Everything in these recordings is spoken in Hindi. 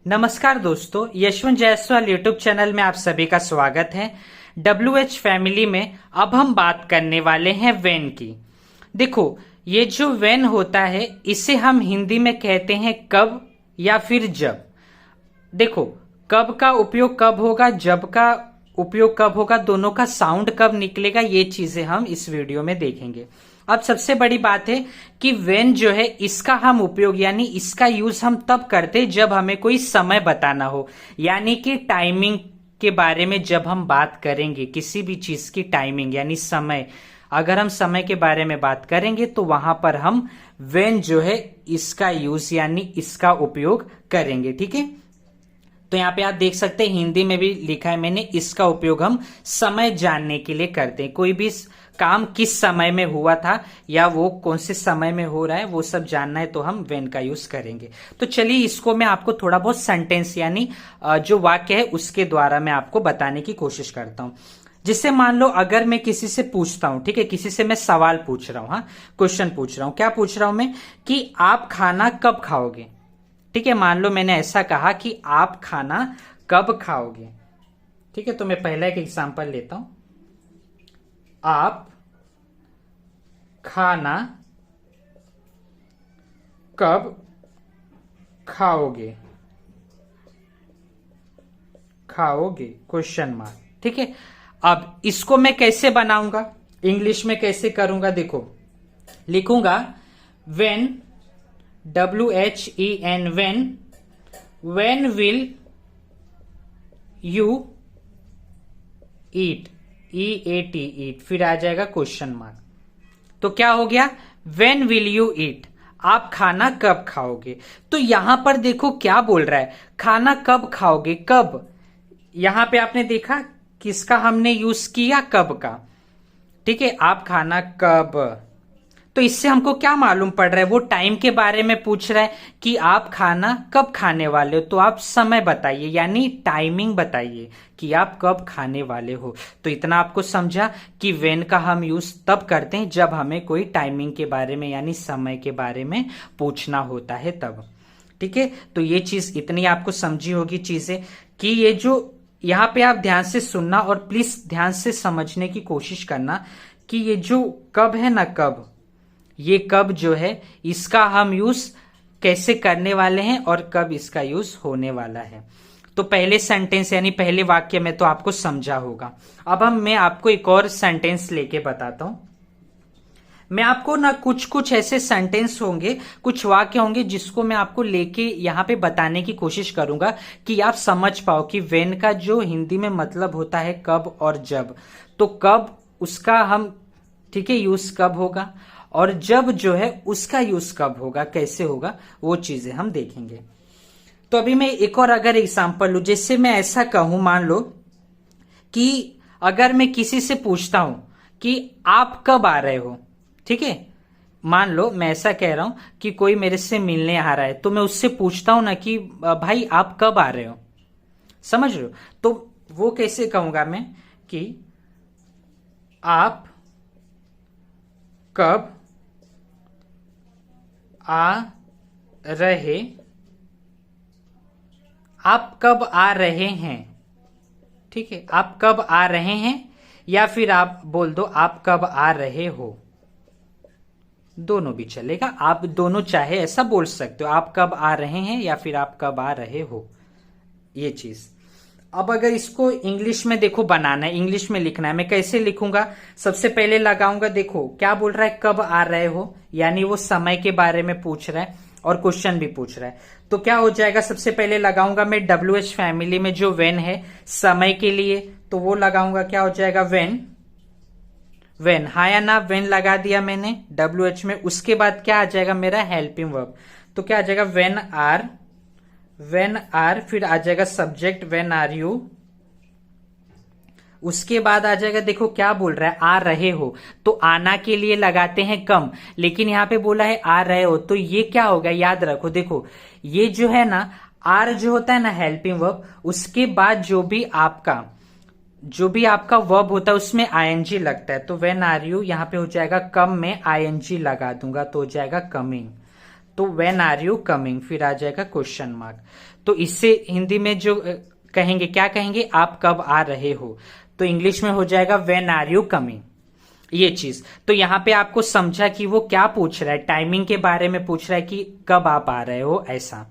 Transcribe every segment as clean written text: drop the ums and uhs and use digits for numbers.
नमस्कार दोस्तों, यशवंत जायसवाल यूट्यूब चैनल में आप सभी का स्वागत है। WH फैमिली में अब हम बात करने वाले हैं वेन की। देखो, ये जो वेन होता है इसे हम हिंदी में कहते हैं कब या फिर जब। देखो, कब का उपयोग कब होगा, जब का उपयोग कब होगा, दोनों का साउंड कब निकलेगा, ये चीजें हम इस वीडियो में देखेंगे। अब सबसे बड़ी बात है कि वेन जो है इसका हम उपयोग यानी इसका यूज हम तब करते हैं जब हमें कोई समय बताना हो, यानी कि टाइमिंग के बारे में जब हम बात करेंगे, किसी भी चीज की टाइमिंग यानी समय, अगर हम समय के बारे में बात करेंगे तो वहां पर हम वेन जो है इसका यूज यानी इसका उपयोग करेंगे। ठीक है, तो यहाँ पे आप देख सकते हैं हिंदी में भी लिखा है मैंने, इसका उपयोग हम समय जानने के लिए करते हैं। कोई भी काम किस समय में हुआ था या वो कौन से समय में हो रहा है वो सब जानना है तो हम वेन का यूज करेंगे। तो चलिए इसको मैं आपको थोड़ा बहुत सेंटेंस यानी जो वाक्य है उसके द्वारा मैं आपको बताने की कोशिश करता हूं। जिससे मान लो अगर मैं किसी से पूछता हूं, ठीक है, किसी से मैं सवाल पूछ रहा हूं, हाँ क्वेश्चन पूछ रहा हूं, क्या पूछ रहा हूं मैं कि आप खाना कब खाओगे। ठीक है, मान लो मैंने ऐसा कहा कि आप खाना कब खाओगे। ठीक है, तो मैं पहला एक एग्जांपल लेता हूं, आप खाना कब खाओगे, क्वेश्चन मार्क। ठीक है, अब इसको मैं कैसे बनाऊंगा, इंग्लिश में कैसे करूंगा, देखो लिखूंगा when, WHEN when will you eat, EAT ईट, फिर आ जाएगा क्वेश्चन मार्क। तो क्या हो गया, व्हेन विल यू ईट, आप खाना कब खाओगे। तो यहां पर देखो क्या बोल रहा है, खाना कब खाओगे, कब। यहां पे आपने देखा किसका हमने यूज किया, कब का। ठीक है, आप खाना कब, तो इससे हमको क्या मालूम पड़ रहा है, वो टाइम के बारे में पूछ रहा है कि आप खाना कब खाने वाले हो, तो आप समय बताइए यानी टाइमिंग बताइए कि आप कब खाने वाले हो। तो इतना आपको समझा कि वेन का हम यूज तब करते हैं जब हमें कोई टाइमिंग के बारे में यानी समय के बारे में पूछना होता है तब। ठीक है, तो ये चीज इतनी आपको समझी होगी चीजें कि ये जो यहाँ पे आप ध्यान से सुनना और प्लीज ध्यान से समझने की कोशिश करना कि ये जो कब है ना, कब, ये कब जो है इसका हम यूज कैसे करने वाले हैं और कब इसका यूज होने वाला है। तो पहले सेंटेंस यानी पहले वाक्य में तो आपको समझा होगा। अब मैं आपको एक और सेंटेंस लेके बताता हूं। मैं आपको ना कुछ ऐसे सेंटेंस होंगे, कुछ वाक्य होंगे जिसको मैं आपको लेके यहां पे बताने की कोशिश करूंगा कि आप समझ पाओ कि वेन का जो हिंदी में मतलब होता है कब और जब। तो कब उसका हम, ठीक है, यूज कब होगा और जब जो है उसका यूज कब होगा, कैसे होगा, वो चीजें हम देखेंगे। तो अभी मैं एक और अगर एग्जांपल लूं, जैसे मैं ऐसा कहूं, मान लो कि अगर मैं किसी से पूछता हूं कि आप कब आ रहे हो। ठीक है, मान लो मैं ऐसा कह रहा हूं कि कोई मेरे से मिलने आ रहा है, तो मैं उससे पूछता हूं ना कि भाई आप कब आ रहे हो, समझ रहे हो। तो वो कैसे कहूंगा मैं कि आप कब आ रहे, आप कब आ रहे हैं। ठीक है, आप कब आ रहे हैं या फिर आप बोल दो आप कब आ रहे हो, दोनों भी चलेगा, आप दोनों चाहे ऐसा बोल सकते हो, आप कब आ रहे हैं या फिर आप कब आ रहे हो, ये चीज। अब अगर इसको इंग्लिश में देखो बनाना है, इंग्लिश में लिखना है, मैं कैसे लिखूंगा, सबसे पहले लगाऊंगा, देखो क्या बोल रहा है, कब आ रहे हो, यानी वो समय के बारे में पूछ रहा है और क्वेश्चन भी पूछ रहा है। तो क्या हो जाएगा, सबसे पहले लगाऊंगा मैं WH फैमिली में जो वेन है समय के लिए, तो वो लगाऊंगा, क्या हो जाएगा, वेन, वेन, हाँ या ना, वेन लगा दिया मैंने WH में। उसके बाद क्या आ जाएगा मेरा हेल्पिंग वर्ब, तो क्या आ जाएगा, वेन आर, फिर आ जाएगा सब्जेक्ट वेन आर यू। उसके बाद आ जाएगा, देखो क्या बोल रहा है, आ रहे हो, तो आना के लिए लगाते हैं कम, लेकिन यहां पे बोला है आ रहे हो, तो ये क्या होगा, याद रखो, देखो ये जो है ना, आर जो होता है ना हेल्पिंग वर्ब, उसके बाद जो भी आपका वर्ब होता है उसमें ING लगता है। तो वेन आर यू, यहां पे हो जाएगा कम में ING लगा दूंगा तो हो जाएगा कमिंग। तो व्हेन आर यू कमिंग, फिर आ जाएगा क्वेश्चन मार्क। तो इससे हिंदी में जो कहेंगे, क्या कहेंगे, आप कब आ रहे हो, तो इंग्लिश में हो जाएगा व्हेन आर यू कमिंग, ये चीज। तो यहाँ पे आपको समझा कि वो क्या पूछ रहा है, टाइमिंग के बारे में पूछ रहा है कि कब आप आ रहे हो, ऐसा।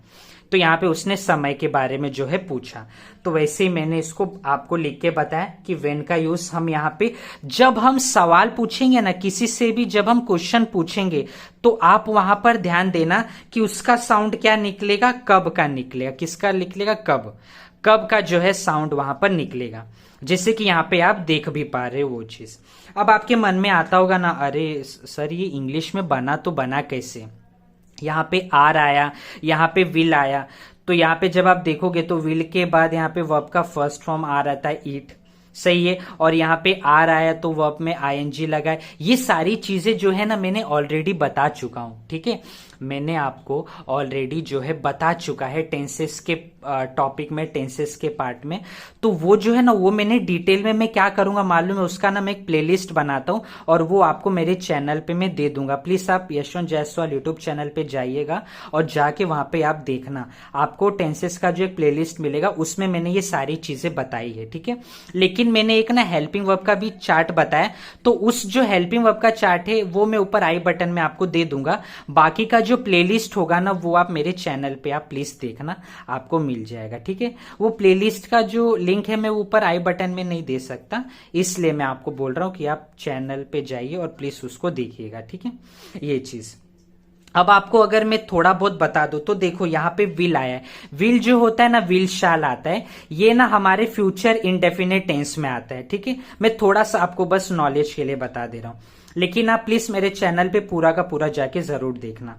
तो यहाँ पे उसने समय के बारे में जो है पूछा। तो वैसे ही मैंने इसको आपको लिख के बताया कि व्हेन का यूज हम यहाँ पे जब हम सवाल पूछेंगे ना किसी से भी, जब हम क्वेश्चन पूछेंगे, तो आप वहां पर ध्यान देना कि उसका साउंड क्या निकलेगा, कब का निकलेगा, किसका निकलेगा, कब, कब का जो है साउंड वहां पर निकलेगा। जैसे कि यहाँ पे आप देख भी पा रहे हो वो चीज। अब आपके मन में आता होगा ना, अरे सर ये इंग्लिश में बना तो बना कैसे, यहाँ पे आर आया, यहाँ पे विल आया। तो यहाँ पे जब आप देखोगे तो विल के बाद यहाँ पे वर्ब का फर्स्ट फॉर्म आ रहता है ईट, सही है। और यहाँ पे आर आया तो वर्ब में आईएनजी लगा है। ये सारी चीजें जो है ना मैंने ऑलरेडी बता चुका हूं, ठीक है, मैंने आपको ऑलरेडी जो है बता चुका है टेंसेस के टॉपिक में, टेंसेस के पार्ट में। तो वो जो है ना वो मैंने डिटेल में, मैं क्या करूंगा मालूम है, उसका ना मैं एक प्लेलिस्ट बनाता हूं और वो आपको मेरे चैनल पे मैं दे दूंगा। प्लीज आप यशवंत जायसवाल यूट्यूब चैनल पे जाइएगा और जाके वहां पे आप देखना, आपको टेंसेस का जो एक प्लेलिस्ट मिलेगा उसमें मैंने ये सारी चीजें बताई है, ठीक है। लेकिन मैंने एक ना हेल्पिंग वर्ब का भी चार्ट बताया, तो उस जो हेल्पिंग वर्ब का चार्ट है वो मैं ऊपर आई बटन में आपको दे दूंगा। बाकी का जो प्लेलिस्ट होगा ना वो आप मेरे चैनल पे आप प्लीज देखना, आपको मिल जाएगा, ठीक है। वो प्लेलिस्ट का जो लिंक है मैं ऊपर आई बटन में नहीं दे सकता, इसलिए मैं आपको बोल रहा हूं कि आप चैनल पे जाइए और प्लीज उसको देखिएगा, ठीक है, ये चीज। अब आपको अगर मैं थोड़ा बहुत बता दूं तो देखो यहाँ पे विल आया है। विल जो होता है ना, विल शाल आता है, ये ना हमारे फ्यूचर इंडेफिनिट टेंस में आता है, ठीक है। मैं थोड़ा सा आपको बस नॉलेज के लिए बता दे रहा हूं, लेकिन आप प्लीज मेरे चैनल पे पूरा का पूरा जाके जरूर देखना।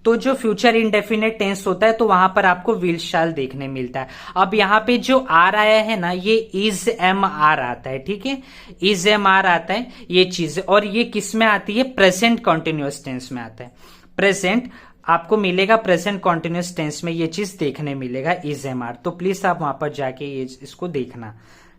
तो जो फ्यूचर इंडेफिनिट टेंस होता है तो वहां पर आपको विल शाल देखने मिलता है। अब यहाँ पे जो आर आया है ना, ये इज एम आर आता है, ठीक है, इज एम आर आता है ये चीज। और ये किस में आती है, प्रेजेंट कॉन्टिन्यूअस टेंस में आता है। प्रेजेंट आपको मिलेगा, प्रेजेंट कॉन्टिन्यूअस टेंस में ये चीज देखने मिलेगा, इज एम आर। तो प्लीज आप वहां पर जाके ये इसको देखना,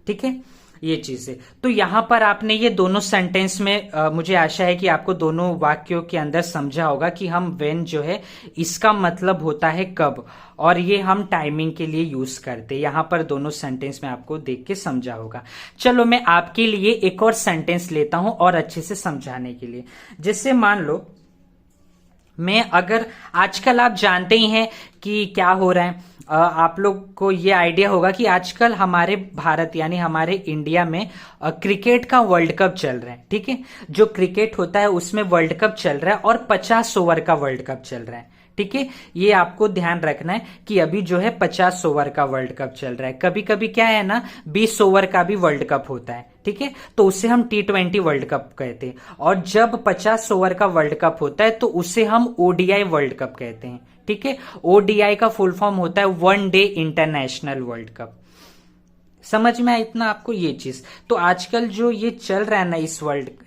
ठीक है, ये चीज है। तो यहां पर आपने ये दोनों सेंटेंस में मुझे आशा है कि आपको दोनों वाक्यों के अंदर समझा होगा कि हम व्हेन जो है इसका मतलब होता है कब, और ये हम टाइमिंग के लिए यूज करते हैं। यहां पर दोनों सेंटेंस में आपको देख के समझा होगा। चलो मैं आपके लिए एक और सेंटेंस लेता हूं और अच्छे से समझाने के लिए। जैसे मान लो मैं अगर, आजकल आप जानते ही हैं कि क्या हो रहा है, आप लोग को ये आइडिया होगा कि आजकल हमारे भारत यानी हमारे इंडिया में क्रिकेट का वर्ल्ड कप चल रहा है, ठीक है। जो क्रिकेट होता है उसमें वर्ल्ड कप चल रहा है और 50 ओवर का वर्ल्ड कप चल रहा है, ठीक है। ये आपको ध्यान रखना है कि अभी जो है 50 ओवर का वर्ल्ड कप चल रहा है। कभी कभी क्या है ना 20 ओवर का भी वर्ल्ड कप होता है, ठीक है, तो उसे हम T20 वर्ल्ड कप कहते हैं। और जब 50 ओवर का वर्ल्ड कप होता है तो उसे हम ODI वर्ल्ड कप कहते हैं, ठीक है। ODI का फुल फॉर्म होता है one day international world cup. समझ में आया इतना आपको ये चीज। तो आजकल जो ये चल रहा है ना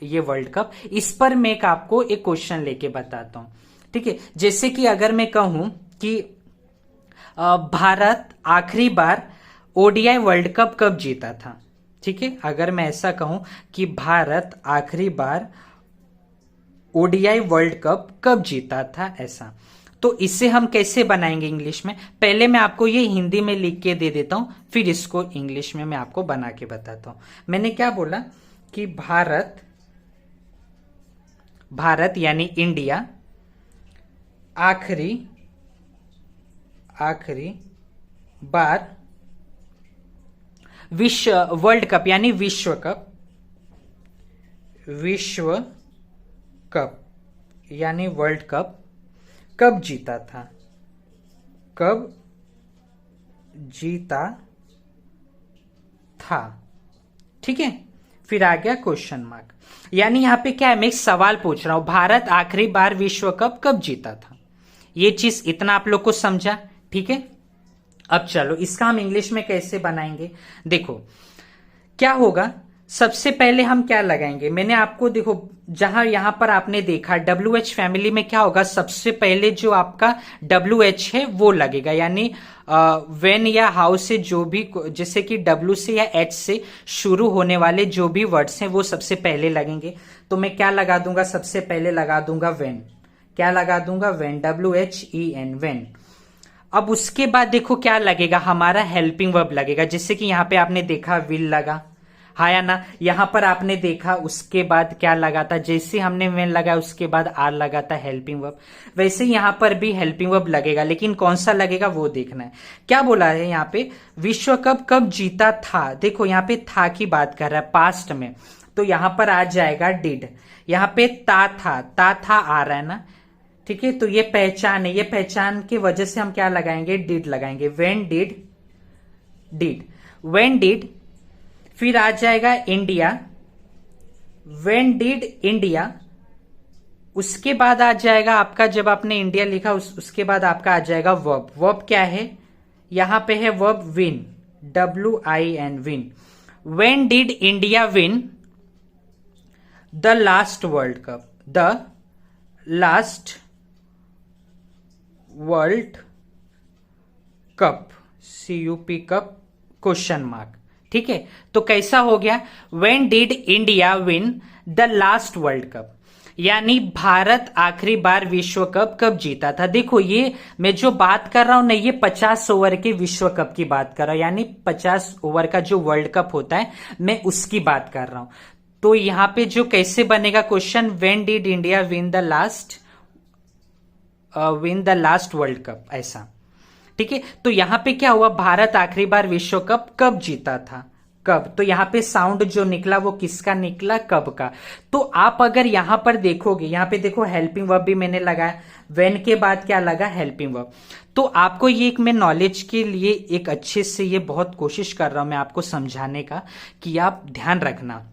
ये वर्ल्ड कप, इस पर मैं आपको एक क्वेश्चन लेके बताता हूं, ठीक है। जैसे कि अगर मैं कहूं कि भारत आखिरी बार ODI वर्ल्ड कप कब जीता था, ठीक है, अगर मैं ऐसा कहूं कि भारत आखिरी बार ODI वर्ल्ड कप कब जीता था, ऐसा, तो इसे हम कैसे बनाएंगे इंग्लिश में। पहले मैं आपको ये हिंदी में लिख के दे देता हूं, फिर इसको इंग्लिश में मैं आपको बना के बताता हूं। मैंने क्या बोला कि भारत यानी इंडिया आखिरी बार वर्ल्ड कप यानी विश्व कप यानी वर्ल्ड कप कब जीता था, ठीक है। फिर आ गया क्वेश्चन मार्क, यानी यहां पे क्या है, मैं एक सवाल पूछ रहा हूं, भारत आखिरी बार विश्व कप कब जीता था। ये चीज इतना आप लोग को समझा, ठीक है। अब चलो इसका हम इंग्लिश में कैसे बनाएंगे। देखो क्या होगा, सबसे पहले हम क्या लगाएंगे, मैंने आपको देखो जहां यहां पर आपने देखा WH फैमिली में क्या होगा, सबसे पहले जो आपका WH है वो लगेगा, यानी व्हेन या हाउ से जो भी, जैसे कि W से या H से शुरू होने वाले जो भी वर्ड्स हैं वो सबसे पहले लगेंगे। तो मैं क्या लगा दूंगा, सबसे पहले लगा दूंगा व्हेन, क्या लगा दूंगा, वेन, WHEN, वेन। अब उसके बाद देखो क्या लगेगा, हमारा हेल्पिंग वर्ब लगेगा। जैसे कि यहां पे आपने देखा विल लगा, हाँ या ना। यहां पर आपने देखा उसके बाद क्या लगा था, जैसे हमने वेन लगाया उसके बाद आर लगा था, हेल्पिंग वर्ब। वैसे यहां पर भी हेल्पिंग वर्ब लगेगा, लेकिन कौन सा लगेगा वो देखना है। क्या बोला है यहाँ पे, विश्व कप कब जीता था। देखो यहाँ पे था की बात कर रहा है, पास्ट में, तो यहां पर आ जाएगा डिड। यहाँ पे ता था आ रहा है ना, ठीक है। तो ये पहचान है, ये पहचान की वजह से हम क्या लगाएंगे, डिड लगाएंगे। वेन डिड, वेन डिड, फिर आ जाएगा इंडिया, वेन डिड इंडिया। उसके बाद आ जाएगा आपका, जब आपने इंडिया लिखा उसके बाद आपका आ जाएगा वर्ब। वर्ब क्या है, यहां पे है verb win, WIN, win. When did India win the last world cup, the last world cup, CUP cup, question mark, ठीक है। तो कैसा हो गया, when did India win the last world cup, यानी भारत आखिरी बार विश्व कप कब जीता था। देखो ये मैं जो बात कर रहा हूं ना, ये 50 ओवर के विश्व कप की बात कर रहा हूं, यानी 50 ओवर का जो वर्ल्ड कप होता है मैं उसकी बात कर रहा हूं। तो यहां पे जो कैसे बनेगा question, when did India win the last world cup, ऐसा, ठीक है। तो यहां पे क्या हुआ, भारत आखिरी बार विश्व कप कब जीता था, कब। तो यहां पे साउंड जो निकला वो किसका निकला, कब का। तो आप अगर यहां पर देखोगे, यहां पे देखो हेल्पिंग वर्ब भी मैंने लगाया, वेन के बाद क्या लगा, हेल्पिंग वर्ब। तो आपको ये एक मैं नॉलेज के लिए एक अच्छे से ये बहुत कोशिश कर रहा हूं मैं आपको समझाने का, कि आप ध्यान रखना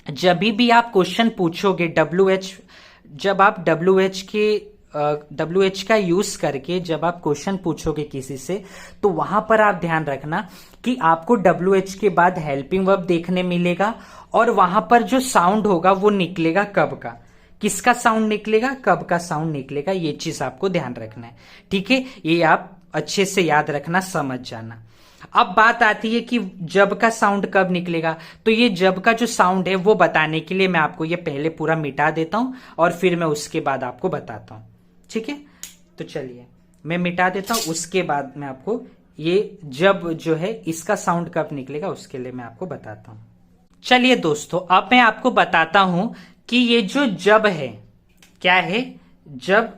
जब भी आप क्वेश्चन पूछोगे WH, जब आप WH का यूज करके जब आप क्वेश्चन पूछोगे किसी से, तो वहां पर आप ध्यान रखना कि आपको WH के बाद हेल्पिंग वर्ब देखने मिलेगा, और वहां पर जो साउंड होगा वो निकलेगा कब का, किसका साउंड निकलेगा, कब का साउंड निकलेगा। ये चीज आपको ध्यान रखना है, ठीक है। ये आप अच्छे से याद रखना, समझ जाना। अब बात आती है कि जब का साउंड कब निकलेगा। तो ये जब का जो साउंड है वो बताने के लिए मैं आपको ये पहले पूरा मिटा देता हूं, और फिर मैं उसके बाद आपको बताता हूं, ठीक है। तो चलिए मैं मिटा देता हूं, उसके बाद मैं आपको ये जब जो है इसका साउंड कब निकलेगा उसके लिए मैं आपको बताता हूं। चलिए दोस्तों, अब मैं आपको बताता हूं कि ये जो जब है क्या है, जब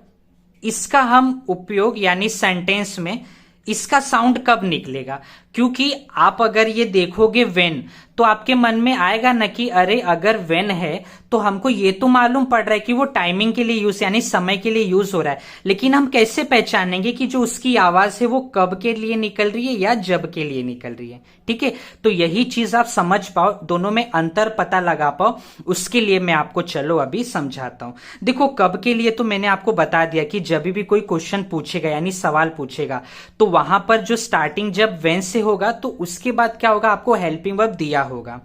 इसका हम उपयोग यानी सेंटेंस में इसका साउंड कब निकलेगा। क्योंकि आप अगर ये देखोगे वेन, तो आपके मन में आएगा ना कि अरे अगर वेन है तो हमको ये तो मालूम पड़ रहा है कि वो टाइमिंग के लिए यूज यानी समय के लिए यूज हो रहा है, लेकिन हम कैसे पहचानेंगे कि जो उसकी आवाज है वो कब के लिए निकल रही है या जब के लिए निकल रही है, ठीक है। तो यही चीज आप समझ पाओ, दोनों में अंतर पता लगा पाओ, उसके लिए मैं आपको चलो अभी समझाता हूं। देखो कब के लिए तो मैंने आपको बता दिया कि जब भी कोई क्वेश्चन पूछेगा यानी सवाल पूछेगा, तो वहां पर जो स्टार्टिंग जब वेन से होगा तो उसके बाद क्या होगा, आपको हेल्पिंग वर्ब दिया होगा,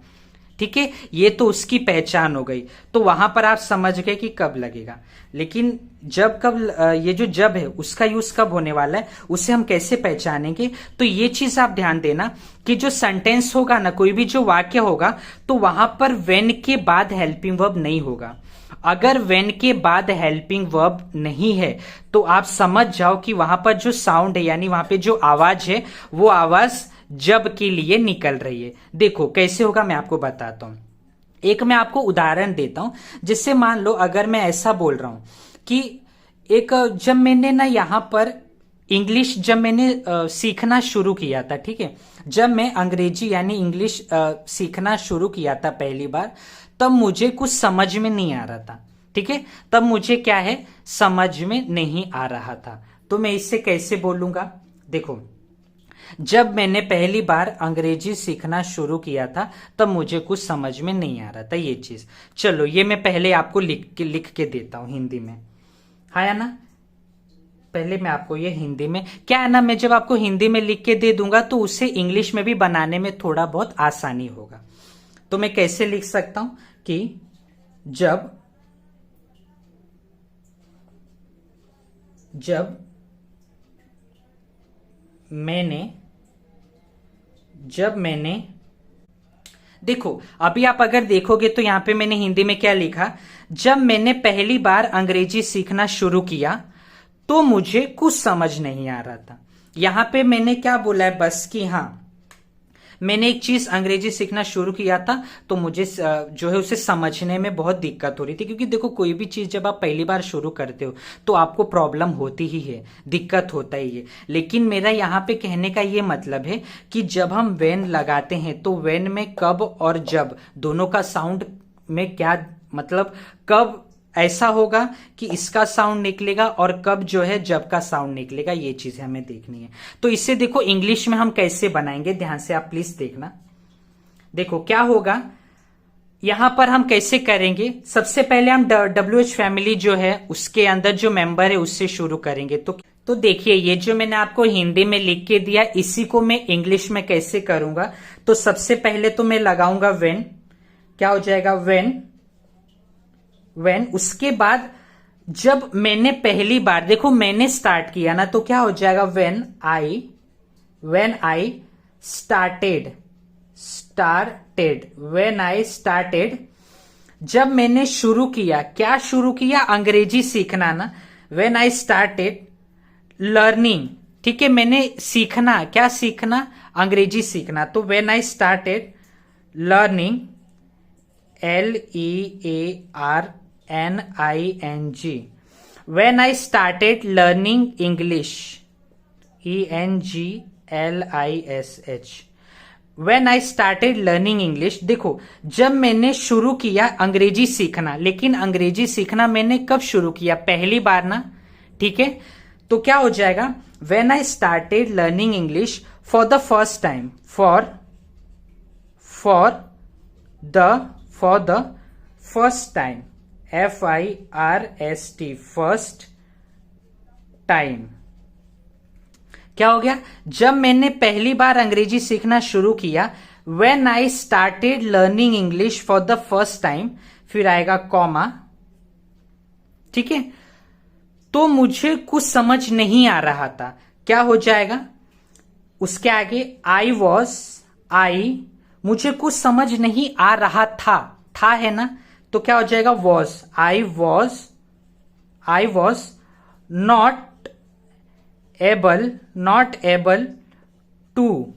ठीक है। ये तो उसकी पहचान हो गई, तो वहां पर आप समझ गए कि कब लगेगा। लेकिन जब कब, ये जो जब है उसका यूज कब होने वाला है उसे हम कैसे पहचानेंगे। तो ये चीज आप ध्यान देना कि जो सेंटेंस होगा ना, कोई भी जो वाक्य होगा, तो वहां पर वेन के बाद हेल्पिंग वर्ब नहीं होगा। अगर वेन के बाद हेल्पिंग वर्ब नहीं है तो आप समझ जाओ कि वहां पर जो साउंड है यानी वहां पे जो आवाज है वो आवाज जब के लिए निकल रही है। देखो कैसे होगा मैं आपको बताता हूं, एक मैं आपको उदाहरण देता हूं। जिससे मान लो अगर मैं ऐसा बोल रहा हूं कि एक, जब मैंने ना यहां पर इंग्लिश जब मैंने सीखना शुरू किया था, ठीक है, जब मैं अंग्रेजी यानी इंग्लिश सीखना शुरू किया था पहली बार, तब मुझे कुछ समझ में नहीं आ रहा था, ठीक है। तब मुझे क्या है, समझ में नहीं आ रहा था। तो मैं इससे कैसे बोलूंगा, देखो जब मैंने पहली बार अंग्रेजी सीखना शुरू किया था तब मुझे कुछ समझ में नहीं आ रहा था ये चीज। चलो ये मैं पहले आपको लिख के देता हूं हिंदी में, हाँ या ना। पहले मैं आपको ये हिंदी में, क्या है ना, मैं जब आपको हिंदी में लिख के दे दूंगा तो उसे इंग्लिश में भी बनाने में थोड़ा बहुत आसानी होगा। तो मैं कैसे लिख सकता हूं कि जब मैंने देखो अभी आप अगर देखोगे तो यहाँ पे मैंने हिंदी में क्या लिखा, जब मैंने पहली बार अंग्रेजी सीखना शुरू किया तो मुझे कुछ समझ नहीं आ रहा था। यहां पे मैंने क्या बोला है बस कि हाँ मैंने एक चीज अंग्रेजी सीखना शुरू किया था तो मुझे जो है उसे समझने में बहुत दिक्कत हो रही थी, क्योंकि देखो कोई भी चीज जब आप पहली बार शुरू करते हो तो आपको प्रॉब्लम होती ही है, दिक्कत होता ही है। लेकिन मेरा यहाँ पे कहने का ये मतलब है कि जब हम वेन लगाते हैं तो वेन में कब और जब दोनों का साउंड में क्या मतलब, कब ऐसा होगा कि इसका साउंड निकलेगा और कब जो है जब का साउंड निकलेगा, ये चीज हमें देखनी है। तो इससे देखो इंग्लिश में हम कैसे बनाएंगे, ध्यान से आप प्लीज देखना। देखो क्या होगा, यहां पर हम कैसे करेंगे, सबसे पहले हम WH फैमिली जो है उसके अंदर जो मेंबर है उससे शुरू करेंगे। तो देखिए ये जो मैंने आपको हिंदी में लिख के दिया इसी को मैं इंग्लिश में कैसे करूंगा। तो सबसे पहले तो मैं लगाऊंगा वेन, क्या हो जाएगा वेन, उसके बाद जब मैंने पहली बार, देखो मैंने स्टार्ट किया ना, तो क्या हो जाएगा when I started, when I started, जब मैंने शुरू किया, क्या शुरू किया, अंग्रेजी सीखना ना, वेन आई स्टार्टेड लर्निंग, ठीक है, मैंने सीखना, क्या सीखना, अंग्रेजी सीखना, तो when I started learning, LEARNING, when I started learning English, ENGLISH, when I started learning English, देखो जब मैंने शुरू किया अंग्रेजी सीखना, लेकिन अंग्रेजी सीखना मैंने कब शुरू किया, पहली बार ना, ठीक है, तो क्या हो जाएगा when I started learning English for the first time, for the first time, FIRST, first time, क्या हो गया, जब मैंने पहली बार अंग्रेजी सीखना शुरू किया, when I started learning English for the first time, फिर आएगा कॉमा, ठीक है, तो मुझे कुछ समझ नहीं आ रहा था, क्या हो जाएगा उसके आगे मुझे कुछ समझ नहीं आ रहा था है ना, तो क्या हो जाएगा I was not able to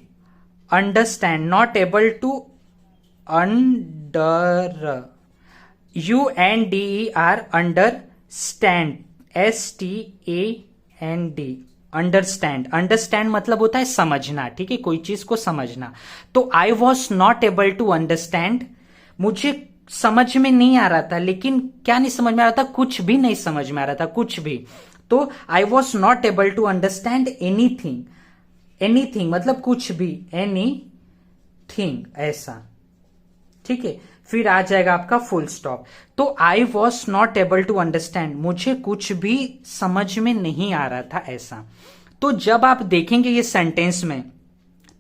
understand, not able to understand, understand मतलब होता है समझना, ठीक है, कोई चीज को समझना। तो I was not able to understand, मुझे समझ में नहीं आ रहा था, लेकिन क्या नहीं समझ में आ रहा था, कुछ भी नहीं समझ में आ रहा था, कुछ भी। तो I was not able to understand anything मतलब कुछ भी, एनीथिंग ऐसा, ठीक है, फिर आ जाएगा आपका फुल स्टॉप। तो I was not able to understand, मुझे कुछ भी समझ में नहीं आ रहा था ऐसा। तो जब आप देखेंगे ये सेंटेंस में,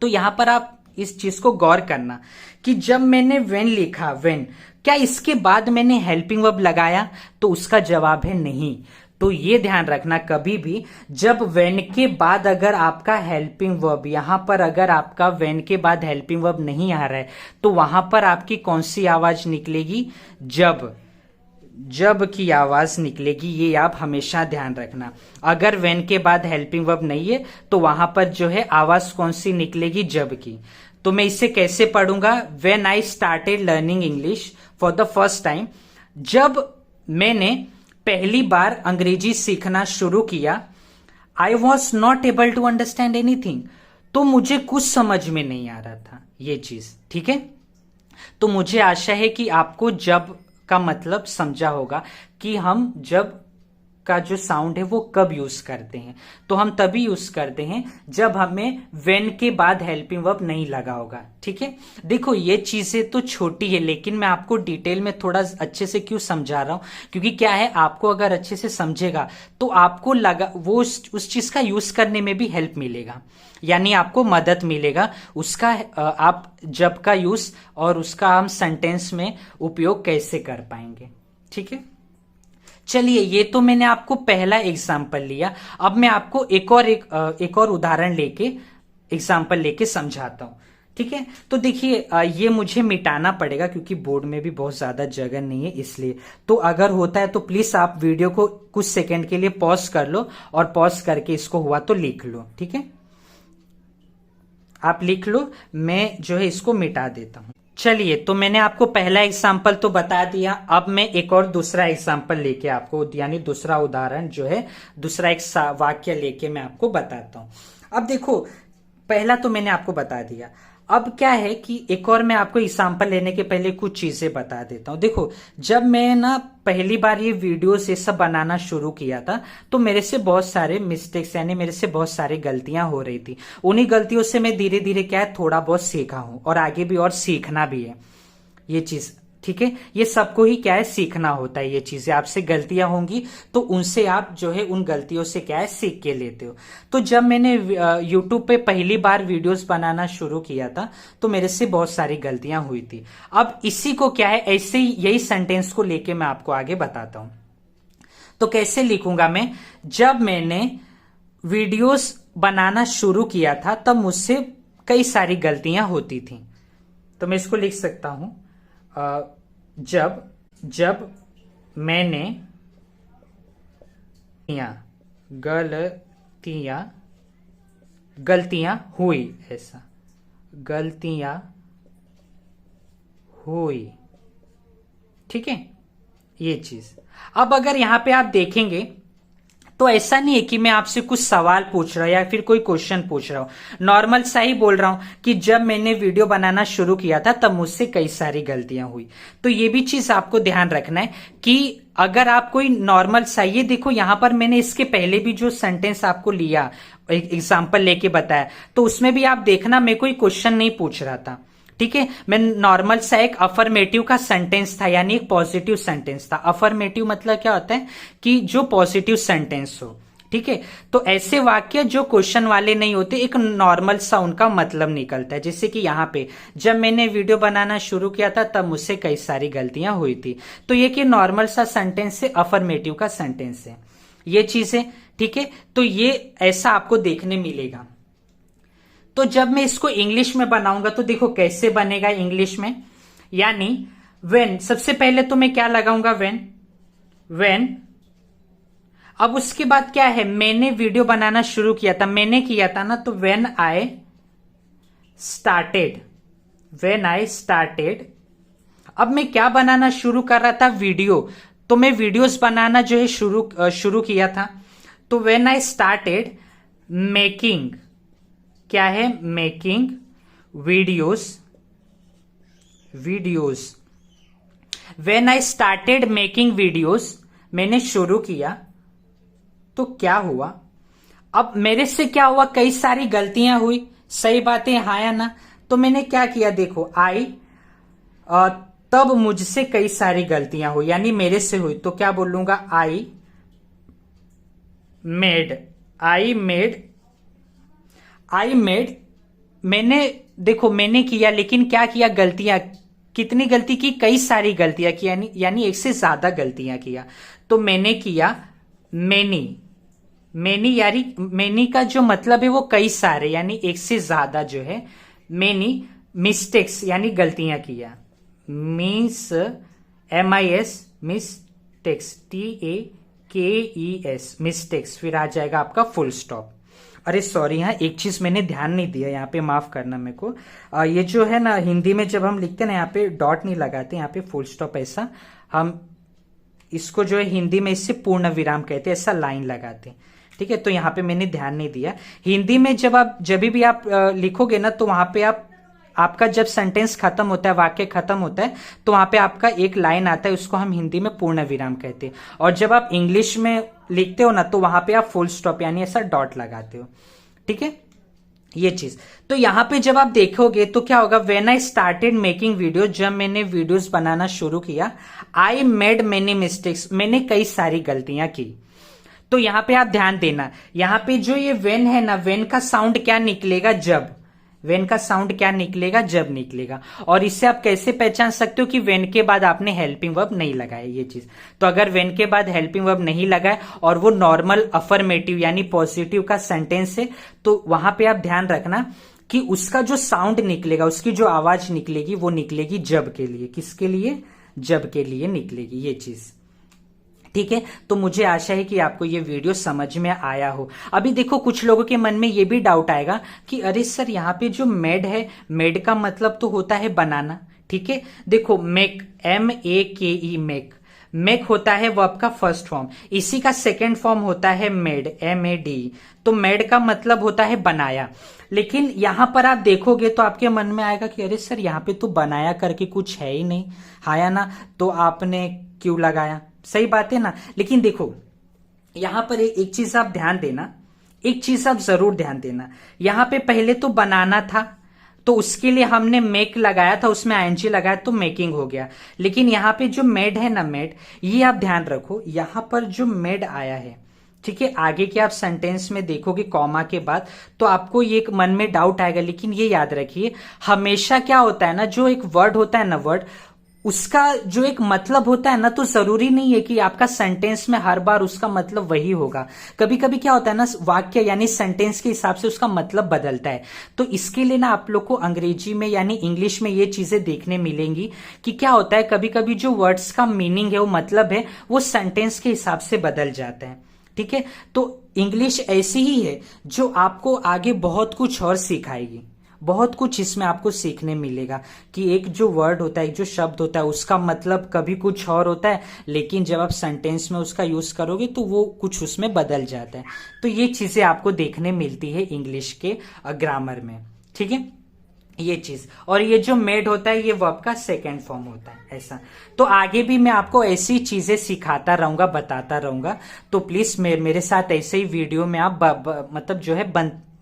तो यहां पर आप इस चीज को गौर करना कि जब मैंने वेन लिखा, वेन, क्या इसके बाद मैंने हेल्पिंग वर्ब लगाया, तो उसका जवाब है नहीं। तो ये ध्यान रखना कभी भी जब वेन के बाद अगर आपका हेल्पिंग वर्ब, यहां पर अगर आपका वेन के बाद हेल्पिंग वर्ब नहीं आ रहा है, तो वहां पर आपकी कौन सी आवाज निकलेगी, जब की आवाज निकलेगी, ये आप हमेशा ध्यान रखना। अगर वेन के बाद हेल्पिंग वर्ब नहीं है तो वहां पर जो है आवाज कौन सी निकलेगी, जब की। तो मैं इसे कैसे पढ़ूंगा, when I started learning English for the first time, जब मैंने पहली बार अंग्रेजी सीखना शुरू किया, I was not able to understand anything, तो मुझे कुछ समझ में नहीं आ रहा था ये चीज, ठीक है। तो मुझे आशा है कि आपको जब का मतलब समझा होगा कि हम जब का जो साउंड है वो कब यूज करते हैं। तो हम तभी यूज करते हैं जब हमें वेन के बाद हेल्पिंग वर्ब नहीं लगा होगा, ठीक है। देखो ये चीजें तो छोटी है, लेकिन मैं आपको डिटेल में थोड़ा अच्छे से क्यों समझा रहा हूं, क्योंकि क्या है, आपको अगर अच्छे से समझेगा तो आपको लगा वो उस चीज का यूज करने में भी हेल्प मिलेगा, यानी आपको मदद मिलेगा उसका, आप जब का यूज और उसका हम सेंटेंस में उपयोग कैसे कर पाएंगे, ठीक है। चलिए ये तो मैंने आपको पहला एग्जाम्पल लिया, अब मैं आपको एक और उदाहरण लेके एग्जाम्पल लेके समझाता हूं। ठीक है। तो देखिए ये मुझे मिटाना पड़ेगा क्योंकि बोर्ड में भी बहुत ज्यादा जगह नहीं है इसलिए। तो अगर होता है तो प्लीज आप वीडियो को कुछ सेकंड के लिए पॉज कर लो और पॉज करके इसको हुआ तो लिख लो। ठीक है, आप लिख लो, मैं जो है इसको मिटा देता हूं। चलिए, तो मैंने आपको पहला एग्जाम्पल तो बता दिया। अब मैं एक और दूसरा एग्जाम्पल लेके आपको, यानी दूसरा उदाहरण जो है, दूसरा एक वाक्य लेके मैं आपको बताता हूं। अब देखो, पहला तो मैंने आपको बता दिया। अब क्या है कि एक और मैं आपको एग्जाम्पल लेने के पहले कुछ चीजें बता देता हूं। देखो, जब मैं ना पहली बार ये वीडियोस ये सब बनाना शुरू किया था तो मेरे से बहुत सारे मिस्टेक्स, यानी मेरे से बहुत सारी गलतियां हो रही थी। उन्हीं गलतियों से मैं धीरे धीरे क्या है थोड़ा बहुत सीखा हूं और आगे भी और सीखना भी है ये चीज। ठीक है, ये सबको ही क्या है सीखना होता है। ये चीजें आपसे गलतियां होंगी तो उनसे आप जो है उन गलतियों से क्या है सीख के लेते हो। तो जब मैंने यूट्यूब पे पहली बार वीडियोस बनाना शुरू किया था तो मेरे से बहुत सारी गलतियां हुई थी। अब इसी को क्या है ऐसे ही यही सेंटेंस को लेके मैं आपको आगे बताता हूं। तो कैसे लिखूंगा मैं? जब मैंने वीडियोस बनाना शुरू किया था तब मुझसे कई सारी गलतियां होती थी। तो मैं इसको लिख सकता हूं, जब मैंने गलतियां हुई, ऐसा गलतियां हुई। ठीक है, ये चीज। अब अगर यहां पे आप देखेंगे तो ऐसा नहीं है कि मैं आपसे कुछ सवाल पूछ रहा हूं या फिर कोई क्वेश्चन पूछ रहा हूं। नॉर्मल सा ही बोल रहा हूं कि जब मैंने वीडियो बनाना शुरू किया था तब मुझसे कई सारी गलतियां हुई। तो ये भी चीज आपको ध्यान रखना है कि अगर आप कोई नॉर्मल सा, ये देखो यहां पर मैंने इसके पहले भी जो सेंटेंस आपको लिया, एग्जाम्पल लेके बताया, तो उसमें भी आप देखना मैं कोई क्वेश्चन नहीं पूछ रहा था। ठीक है, मैं नॉर्मल सा एक अफर्मेटिव का सेंटेंस था, यानी एक पॉजिटिव सेंटेंस था। अफर्मेटिव मतलब क्या होता है कि जो पॉजिटिव सेंटेंस हो। ठीक है, तो ऐसे वाक्य जो क्वेश्चन वाले नहीं होते, एक नॉर्मल सा उनका मतलब निकलता है। जैसे कि यहाँ पे जब मैंने वीडियो बनाना शुरू किया था तब मुझसे कई सारी गलतियां हुई थी। तो ये कि नॉर्मल सा सेंटेंस से अफर्मेटिव का सेंटेंस है, ये चीज है। ठीक है, तो ये ऐसा आपको देखने मिलेगा। तो जब मैं इसको इंग्लिश में बनाऊंगा तो देखो कैसे बनेगा इंग्लिश में, यानी व्हेन, सबसे पहले तो मैं क्या लगाऊंगा? व्हेन। अब उसके बाद क्या है, मैंने वीडियो बनाना शुरू किया था, मैंने किया था ना, तो व्हेन आई स्टार्टेड। अब मैं क्या बनाना शुरू कर रहा था? वीडियो। तो मैं वीडियोस बनाना जो है शुरू किया था। तो व्हेन आई स्टार्टेड मेकिंग, क्या है? Making videos. When I started making videos, मैंने शुरू किया तो क्या हुआ? अब मेरे से क्या हुआ? कई सारी गलतियां हुई। सही बात है, हाँ या ना? तो मैंने क्या किया? देखो, तब मुझसे कई सारी गलतियां हुई, यानी मेरे से हुई, तो क्या बोलूंगा? I made. मैंने, देखो मैंने किया, लेकिन क्या किया? गलतियां। कितनी गलती की? कई सारी गलतियां की, यानी एक से ज्यादा गलतियां किया। तो मैंने किया मैनी, यानी मैनी का जो मतलब है वो कई सारे, यानी एक से ज्यादा जो है। मैनी मिस्टेक्स, यानी गलतियां किया। Mistakes, TAKES, mistakes. फिर आ जाएगा आपका फुल स्टॉप। अरे सॉरी, यहाँ एक चीज मैंने ध्यान नहीं दिया, यहाँ पे माफ करना मेरे को। ये जो है ना, हिंदी में जब हम लिखते हैं ना, यहाँ पे डॉट नहीं लगाते, यहाँ पे फुल स्टॉप, ऐसा हम इसको जो है हिंदी में इससे पूर्ण विराम कहते हैं, ऐसा लाइन लगाते हैं। ठीक है, तो यहाँ पे मैंने ध्यान नहीं दिया। हिंदी में जब भी आप लिखोगे ना, तो वहां पे आपका जब सेंटेंस खत्म होता है, वाक्य खत्म होता है, तो वहां पे आपका एक लाइन आता है, उसको हम हिंदी में पूर्ण विराम कहते हैं। और जब आप इंग्लिश में लिखते हो ना, तो वहां पे आप फुल स्टॉप यानी ऐसा डॉट लगाते हो। ठीक है, ये चीज। तो यहां पे जब आप देखोगे तो क्या होगा? When I started making video, जब मैंने वीडियोस बनाना शुरू किया, आई मेड मेनी मिस्टेक्स, मैंने कई सारी गलतियां की। तो यहां पे आप ध्यान देना, यहां पे जो ये वेन है ना, वेन का साउंड क्या निकलेगा? जब। वेन का साउंड क्या निकलेगा? जब निकलेगा। और इससे आप कैसे पहचान सकते हो कि वेन के बाद आपने हेल्पिंग वर्ब नहीं लगाया, ये चीज। तो अगर वेन के बाद हेल्पिंग वर्ब नहीं लगाए और वो नॉर्मल अफर्मेटिव यानी पॉजिटिव का सेंटेंस है, तो वहां पे आप ध्यान रखना कि उसका जो साउंड निकलेगा, उसकी जो आवाज निकलेगी वो निकलेगी जब के लिए। किसके लिए? जब के लिए निकलेगी ये चीज। ठीक है, तो मुझे आशा है कि आपको ये वीडियो समझ में आया हो। अभी देखो कुछ लोगों के मन में ये भी डाउट आएगा कि अरे सर यहाँ पे जो मेड है, मेड का मतलब तो होता है बनाना। ठीक है, देखो मेक, MEKE, मेक, मेक होता है वर्ब का फर्स्ट फॉर्म, इसी का सेकेंड फॉर्म होता है मेड, MAD। तो मेड का मतलब होता है बनाया। लेकिन यहां पर आप देखोगे तो आपके मन में आएगा कि अरे सर यहाँ पे तो बनाया करके कुछ है ही नहीं, हाया ना, तो आपने क्यों लगाया? सही बात है ना। लेकिन देखो यहां पर एक चीज आप ध्यान देना, एक चीज आप जरूर ध्यान देना। यहां पे पहले तो बनाना था, तो उसके लिए हमने मेक लगाया था, उसमें ING लगाया तो मेकिंग हो गया। लेकिन यहाँ पे जो मेड है ना, मेड, ये आप ध्यान रखो, यहां पर जो मेड आया है, ठीक है, आगे के आप सेंटेंस में देखोगे कॉमा के बाद तो आपको ये एक मन में डाउट आएगा। लेकिन ये याद रखिए, हमेशा क्या होता है ना, जो एक वर्ड होता है ना, वर्ड, उसका जो एक मतलब होता है ना, तो जरूरी नहीं है कि आपका सेंटेंस में हर बार उसका मतलब वही होगा। कभी कभी क्या होता है ना, वाक्य यानी सेंटेंस के हिसाब से उसका मतलब बदलता है। तो इसके लिए ना आप लोग को अंग्रेजी में यानी इंग्लिश में ये चीजें देखने मिलेंगी कि क्या होता है, कभी कभी जो वर्ड्स का मीनिंग है, वो मतलब है, वो सेंटेंस के हिसाब से बदल जाता है। ठीक है, तो इंग्लिश ऐसी ही है जो आपको आगे बहुत कुछ और सिखाएगी। बहुत कुछ इसमें आपको सीखने मिलेगा कि एक जो वर्ड होता है, एक जो शब्द होता है, उसका मतलब कभी कुछ और होता है, लेकिन जब आप सेंटेंस में उसका यूज करोगे तो वो कुछ उसमें बदल जाता है। तो ये चीजें आपको देखने मिलती है इंग्लिश के ग्रामर में। ठीक है, ये चीज। और ये जो मेड होता है, ये वर्ब का सेकेंड फॉर्म होता है, ऐसा। तो आगे भी मैं आपको ऐसी चीजें सिखाता रहूंगा, बताता रहूंगा। तो प्लीज मेरे साथ ऐसे ही वीडियो में आप मतलब जो है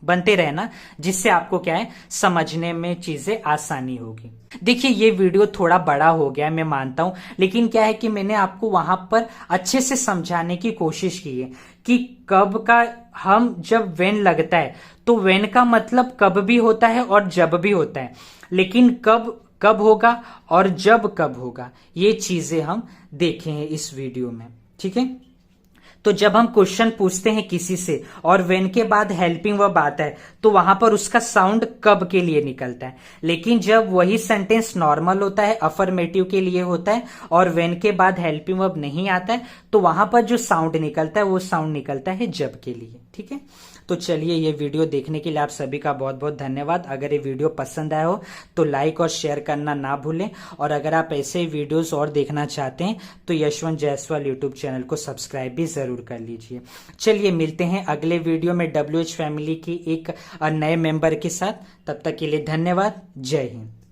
बनते रहना, जिससे आपको क्या है, समझने में चीजें आसानी होगी। देखिए ये वीडियो थोड़ा बड़ा हो गया है, मैं मानता हूं, लेकिन क्या है कि मैंने आपको वहां पर अच्छे से समझाने की कोशिश की है कि कब का, हम जब वेन लगता है तो वेन का मतलब कब भी होता है और जब भी होता है, लेकिन कब कब होगा और जब कब होगा, ये चीजें हम देखे हैं इस वीडियो में। ठीक है, तो जब हम क्वेश्चन पूछते हैं किसी से और वेन के बाद हेल्पिंग वर्ब आता है, तो वहां पर उसका साउंड कब के लिए निकलता है। लेकिन जब वही सेंटेंस नॉर्मल होता है, अफर्मेटिव के लिए होता है, और वेन के बाद हेल्पिंग वर्ब नहीं आता है, तो वहां पर जो साउंड निकलता है वो साउंड निकलता है जब के लिए। ठीक है, तो चलिए, ये वीडियो देखने के लिए आप सभी का बहुत बहुत धन्यवाद। अगर ये वीडियो पसंद आया हो तो लाइक और शेयर करना ना भूलें, और अगर आप ऐसे वीडियोस और देखना चाहते हैं तो यशवंत जायसवाल यूट्यूब चैनल को सब्सक्राइब भी जरूर कर लीजिए। चलिए मिलते हैं अगले वीडियो में WH फैमिली की एक नए मेंबर के साथ। तब तक के लिए धन्यवाद। जय हिंद।